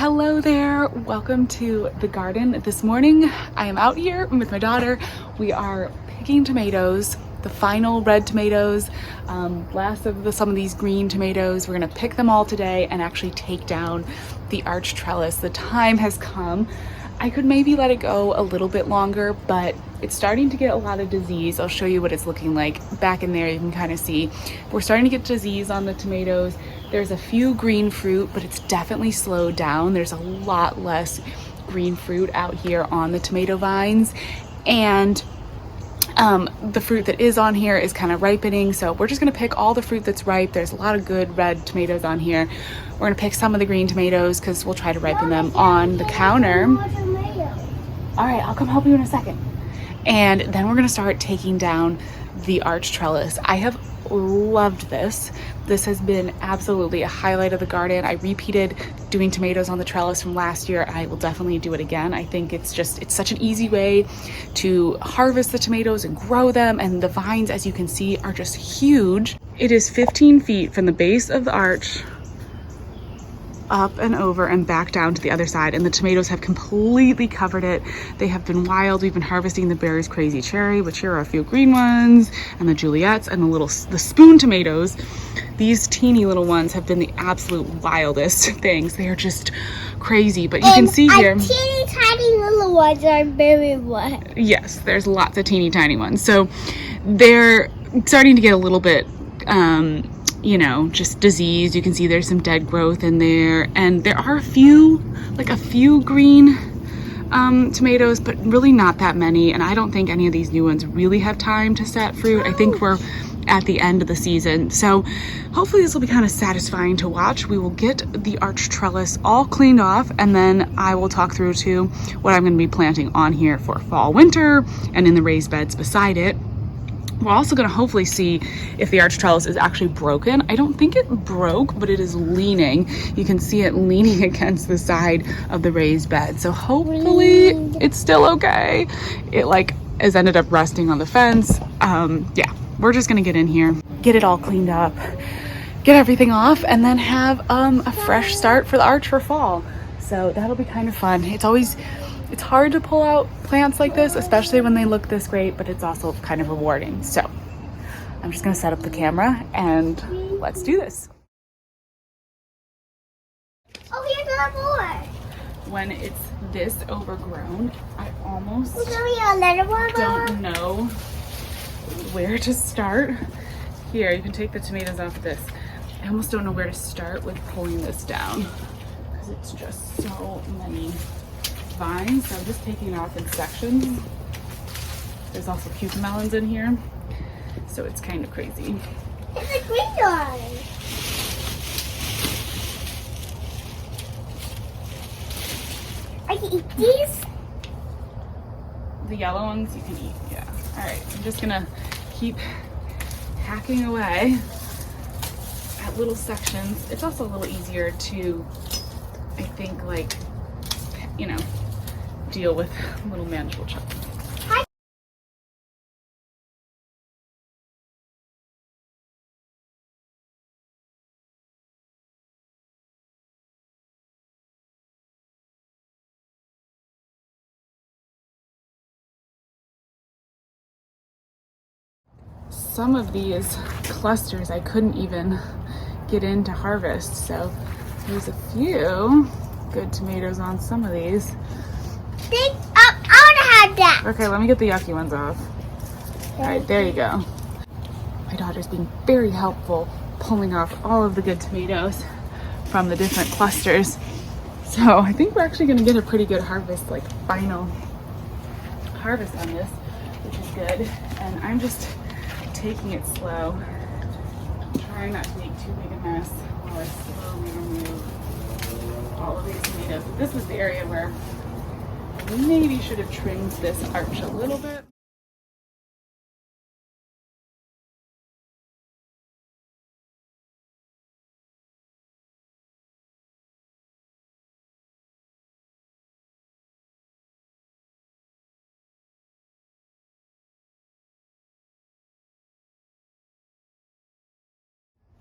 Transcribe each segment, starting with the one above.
Hello there, welcome to the garden. This morning I am out here with my daughter. We are picking tomatoes, the final red tomatoes, last of some of these green tomatoes. We're gonna pick them all today and actually take down the arch trellis. The time has come. I could maybe let it go a little bit longer, but it's starting to get a lot of disease. I'll show you what it's looking like. Back in there you can kind of see we're starting to get disease on the tomatoes. There's a few green fruit, but it's definitely slowed down. There's a lot less green fruit out here on the tomato vines, and the fruit that is on here is kind of ripening. So we're just gonna pick all the fruit that's ripe. There's a lot of good red tomatoes on here. We're gonna pick some of the green tomatoes because we'll try to ripen them on the counter. All right, I'll come help you in a second. And then we're gonna start taking down the arch trellis. I have loved this. This has been absolutely a highlight of the garden. I repeated doing tomatoes on the trellis from last year. I will definitely do it again. I think it's such an easy way to harvest the tomatoes and grow them. And the vines, as you can see, are just huge. It is 15 feet from the base of the arch up and over and back down to the other side, and the tomatoes have completely covered it. They have been wild. We've been harvesting the Berry's Crazy Cherry, which here are a few green ones, and the Juliets, and the spoon tomatoes. These teeny little ones have been the absolute wildest things. They are just crazy, but you can see here, teeny tiny little ones are very wet. Yes, there's lots of teeny tiny ones. So they're starting to get a little bit just disease. You can see there's some dead growth in there, and there are a few green tomatoes, but really not that many. And I don't think any of these new ones really have time to set fruit. I think we're at the end of the season. So hopefully this will be kind of satisfying to watch. We will get the arch trellis all cleaned off, and then I will talk through to what I'm going to be planting on here for fall, winter, and in the raised beds beside it. We're also going to hopefully see if the arch trellis is actually broken. I don't think it broke, but it is leaning. You can see it leaning against the side of the raised bed. So hopefully it's still okay. It has ended up resting on the fence. Yeah, we're just going to get in here, get it all cleaned up, get everything off, and then have a fresh start for the arch for fall. So that'll be kind of fun. It's hard to pull out plants like this, especially when they look this great, but it's also kind of rewarding. So I'm just gonna set up the camera and let's do this. Oh, here's another more. When it's this overgrown, I almost don't know where to start. Here, you can take the tomatoes off of this. I almost don't know where to start with pulling this down because it's just so many vines. So I'm just taking it off in sections. There's also cucamelons in here, so it's kind of crazy. It's a green one. I can eat these. The yellow ones you can eat, yeah. All right, I'm just gonna keep hacking away at little sections. It's also a little easier to, I think, deal with little manageable chunks. Some of these clusters I couldn't even get in to harvest, so there's a few good tomatoes on some of these. I want to have that. Okay, let me get the yucky ones off. All right, there you go. My daughter's being very helpful pulling off all of the good tomatoes from the different clusters. So I think we're actually gonna get a pretty good harvest, final harvest on this, which is good. And I'm just taking it slow, trying not to make too big a mess while I slowly remove all of these tomatoes. This was the area where I maybe should have trimmed this arch a little bit.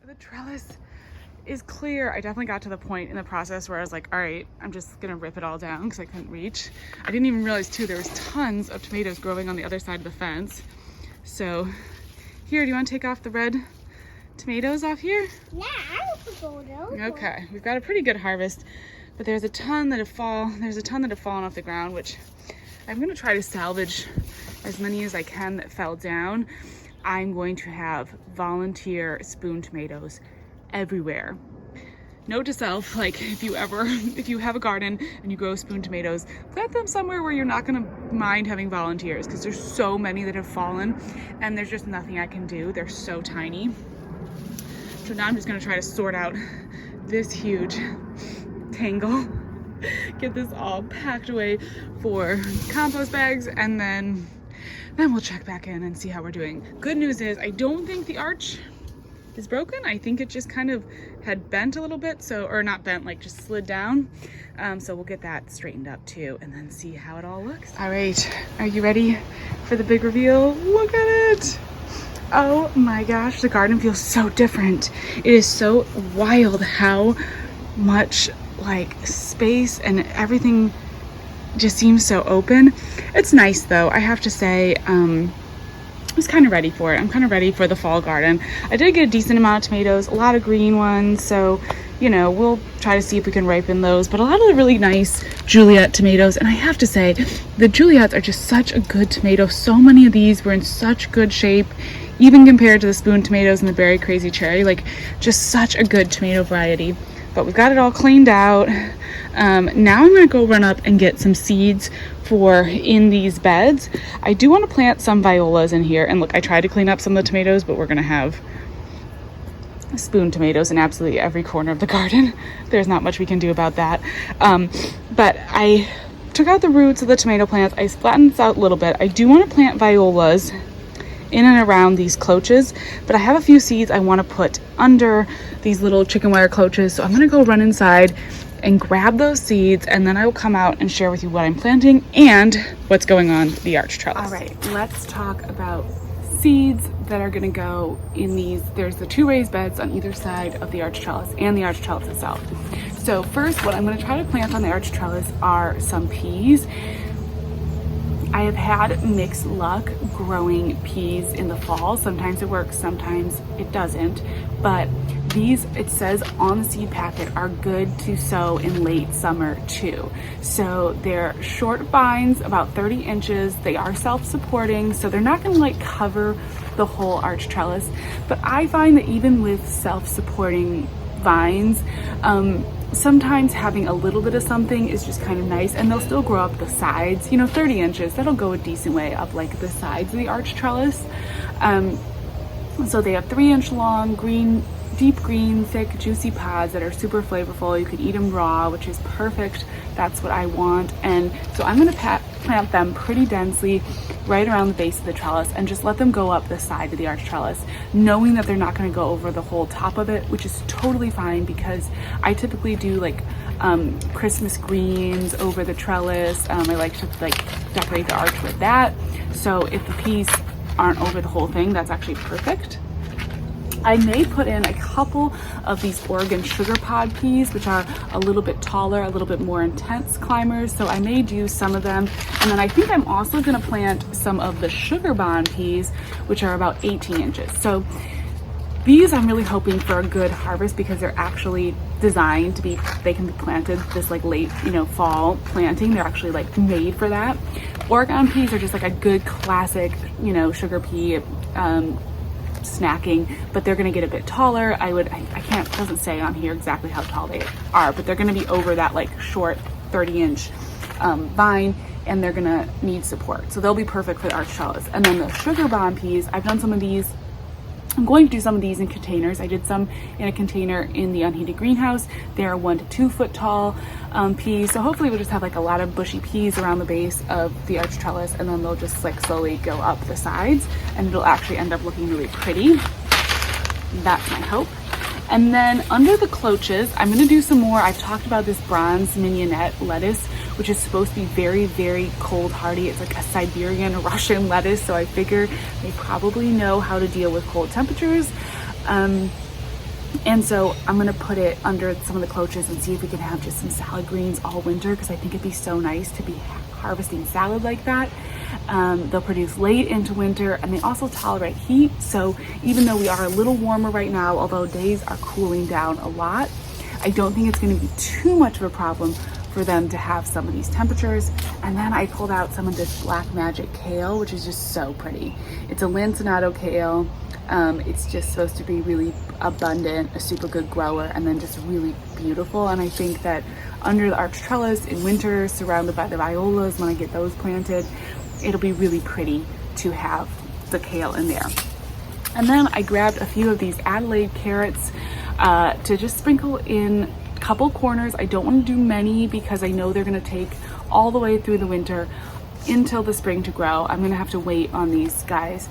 The trellis is clear. I definitely got to the point in the process where I was like, all right, I'm just gonna rip it all down because I couldn't reach. I didn't even realize too, there was tons of tomatoes growing on the other side of the fence. So here, do you want to take off the red tomatoes off here? Yeah, I will go those. Okay, we've got a pretty good harvest, but there's a ton that have fallen off the ground, which I'm gonna try to salvage as many as I can that fell down. I'm going to have volunteer spoon tomatoes everywhere. Note to self, like if you have a garden and you grow spoon tomatoes, plant them somewhere where you're not gonna mind having volunteers, because there's so many that have fallen and there's just nothing I can do. They're so tiny. So now I'm just gonna try to sort out this huge tangle, get this all packed away for compost bags, and then we'll check back in and see how we're doing. Good news is I don't think the arch is broken. I think it just kind of had bent a little bit, so, or not bent, like just slid down. So we'll get that straightened up too and then see how it all looks. All right, are you ready for the big reveal? Look at it. Oh my gosh, the garden feels so different. It is so wild how much like space and everything just seems so open. It's nice though, I have to say. I was kind of ready for it. I'm kind of ready for the fall garden. I did get a decent amount of tomatoes, a lot of green ones, so you know, we'll try to see if we can ripen those, but a lot of the really nice Juliet tomatoes. And I have to say, the Juliets are just such a good tomato. So many of these were in such good shape, even compared to the spoon tomatoes and the Berry Crazy Cherry. Like, just such a good tomato variety. But we've got it all cleaned out. Now I'm gonna go run up and get some seeds for in these beds. I do want to plant some violas in here. And look, I tried to clean up some of the tomatoes, but we're gonna have spoon tomatoes in absolutely every corner of the garden. There's not much we can do about that. But I took out the roots of the tomato plants. I flattened this out a little bit. I do want to plant violas in and around these cloches, but I have a few seeds I want to put under these little chicken wire cloches. So I'm going to go run inside and grab those seeds, and then I will come out and share with you what I'm planting and what's going on the arch trellis. All right, let's talk about seeds that are going to go in these. There's the 2 raised beds on either side of the arch trellis and the arch trellis itself. So first, what I'm going to try to plant on the arch trellis are some peas. I have had mixed luck growing peas in the fall. Sometimes it works, sometimes it doesn't. But these, it says on the seed packet, are good to sow in late summer too. So they're short vines, about 30 inches. They are self-supporting, so they're not gonna like cover the whole arch trellis. But I find that even with self-supporting vines, sometimes having a little bit of something is just kind of nice, and they'll still grow up the sides, you know, 30 inches, that'll go a decent way up like the sides of the arch trellis. So they have 3-inch long green, deep green, thick, juicy pods that are super flavorful. You could eat them raw, which is perfect. That's what I want. And so I'm gonna plant them pretty densely right around the base of the trellis and just let them go up the side of the arch trellis, knowing that they're not gonna go over the whole top of it, which is totally fine because I typically do like Christmas greens over the trellis. I like to like decorate the arch with that. So if the peas aren't over the whole thing, that's actually perfect. I may put in a couple of these Oregon sugar pod peas, which are a little bit taller, a little bit more intense climbers. So I may do some of them. And then I think I'm also gonna plant some of the sugar bond peas, which are about 18 inches. So these I'm really hoping for a good harvest because they're actually designed to be, they can be planted this like late, you know, fall planting. They're actually like made for that. Oregon peas are just like a good classic, you know, sugar pea, snacking, but they're going to get a bit taller. I can't, it doesn't say on here exactly how tall they are, but they're going to be over that like short 30-inch vine, and they're going to need support. So they'll be perfect for the arch trellis. And then the sugar bomb peas, I've done some of these. I'm going to do some of these in containers. I did some in a container in the Unheated Greenhouse. They're 1 to 2 foot tall peas. So hopefully we'll just have like a lot of bushy peas around the base of the arch trellis, and then they'll just like slowly go up the sides, and it'll actually end up looking really pretty. That's my hope. And then under the cloches, I'm gonna do some more. I've talked about this bronze mignonette lettuce, which is supposed to be very, very cold hardy. It's like a Siberian Russian lettuce, so I figure they probably know how to deal with cold temperatures. And so I'm gonna put it under some of the cloches and see if we can have just some salad greens all winter, because I think it'd be so nice to be harvesting salad like that. They'll produce late into winter, and they also tolerate heat. So even though we are a little warmer right now, although days are cooling down a lot, I don't think it's gonna be too much of a problem for them to have some of these temperatures. And then I pulled out some of this Black Magic kale, which is just so pretty. It's a lanceolato kale. It's just supposed to be really abundant, a super good grower, and then just really beautiful. And I think that under the arch trellis in winter, surrounded by the violas, when I get those planted, it'll be really pretty to have the kale in there. And then I grabbed a few of these Adelaide carrots to just sprinkle in a couple corners. I don't want to do many because I know they're going to take all the way through the winter until the spring to grow. I'm going to have to wait on these guys.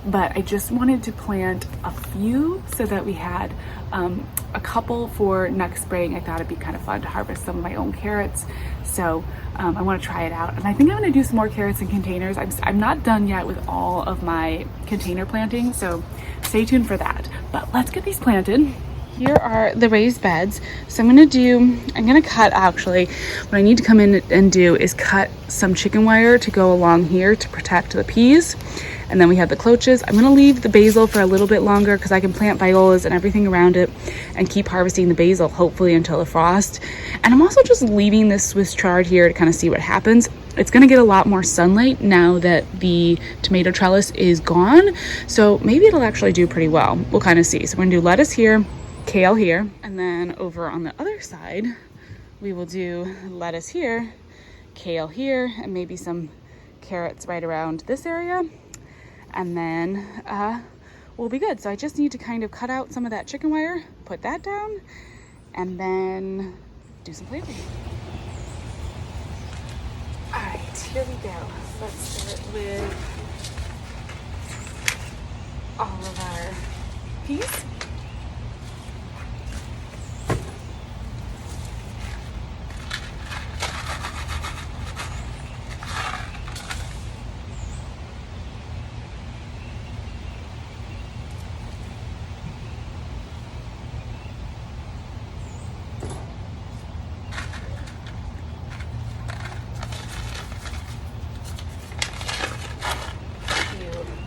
But I just wanted to plant a few so that we had a couple for next spring. I thought it'd be kind of fun to harvest some of my own carrots. So I want to try it out. And I think I'm going to do some more carrots in containers. I'm not done yet with all of my container planting, so stay tuned for that. But let's get these planted. Here are the raised beds. So I'm gonna cut, actually, what I need to come in and do is cut some chicken wire to go along here to protect the peas. And then we have the cloches. I'm gonna leave the basil for a little bit longer because I can plant violas and everything around it and keep harvesting the basil, hopefully until the frost. And I'm also just leaving this Swiss chard here to kind of see what happens. It's gonna get a lot more sunlight now that the tomato trellis is gone. So maybe it'll actually do pretty well. We'll kind of see. So we're gonna do lettuce here, kale here, and then over on the other side, we will do lettuce here, kale here, and maybe some carrots right around this area. And then we'll be good. So I just need to kind of cut out some of that chicken wire, put that down, and then do some planting. All right, here we go. Let's start with all of our peas.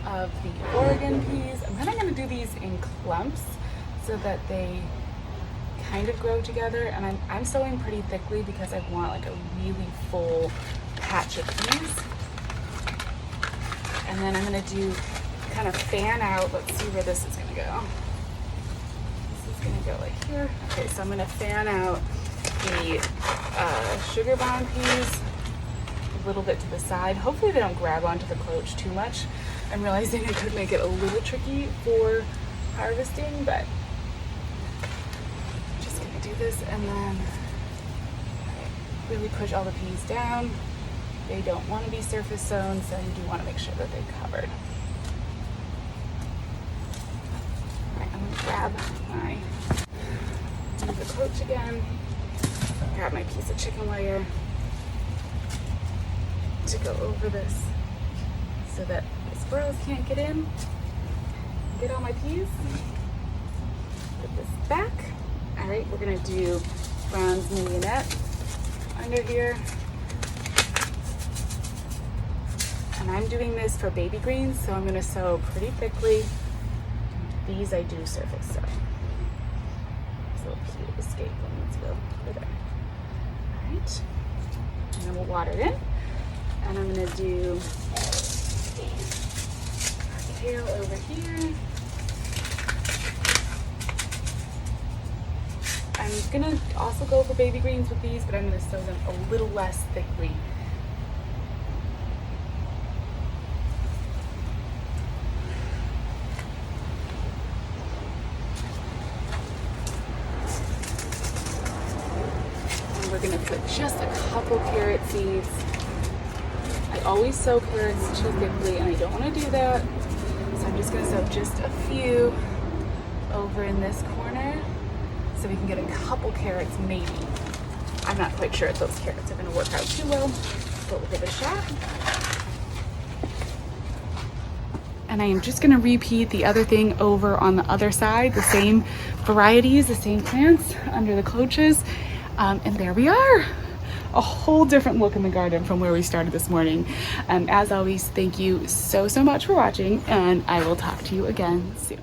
Of the Oregon peas. I'm kind of going to do these in clumps so that they kind of grow together, and I'm sowing pretty thickly because I want like a really full patch of peas. And then I'm going to do kind of fan out. Let's see where this is going to go. This is going to go like here. Okay, so I'm going to fan out the sugar bomb peas a little bit to the side. Hopefully they don't grab onto the cloche too much. I'm realizing it could make it a little tricky for harvesting, but I'm just gonna do this and then really push all the peas down. They don't want to be surface sown, so you do want to make sure that they're covered. All right, I'm gonna grab the cloche again, grab my piece of chicken wire to go over this so that the squirrels can't get in. Get all my peas. Put this back. All right, we're gonna do bronze mignonette under here. And I'm doing this for baby greens, so I'm gonna sow pretty thickly. These I do surface sow. This little cute escape one needs to go over there. All right, and then we'll water it in. And I'm gonna do kale over here. I'm gonna also go for baby greens with these, but I'm gonna sow them a little less thickly. And we're gonna put just a couple carrot seeds. I always sow carrots too thickly, and I don't want to do that. So I'm just going to sow just a few over in this corner so we can get a couple carrots maybe. I'm not quite sure if those carrots are going to work out too well, but we'll give it a shot. and I am just gonna repeat the other thing over on the other side, the same varieties, the same plants under the coaches. And there we are. A whole different look in the garden from where we started this morning. As always, thank you so much for watching, and I will talk to you again soon.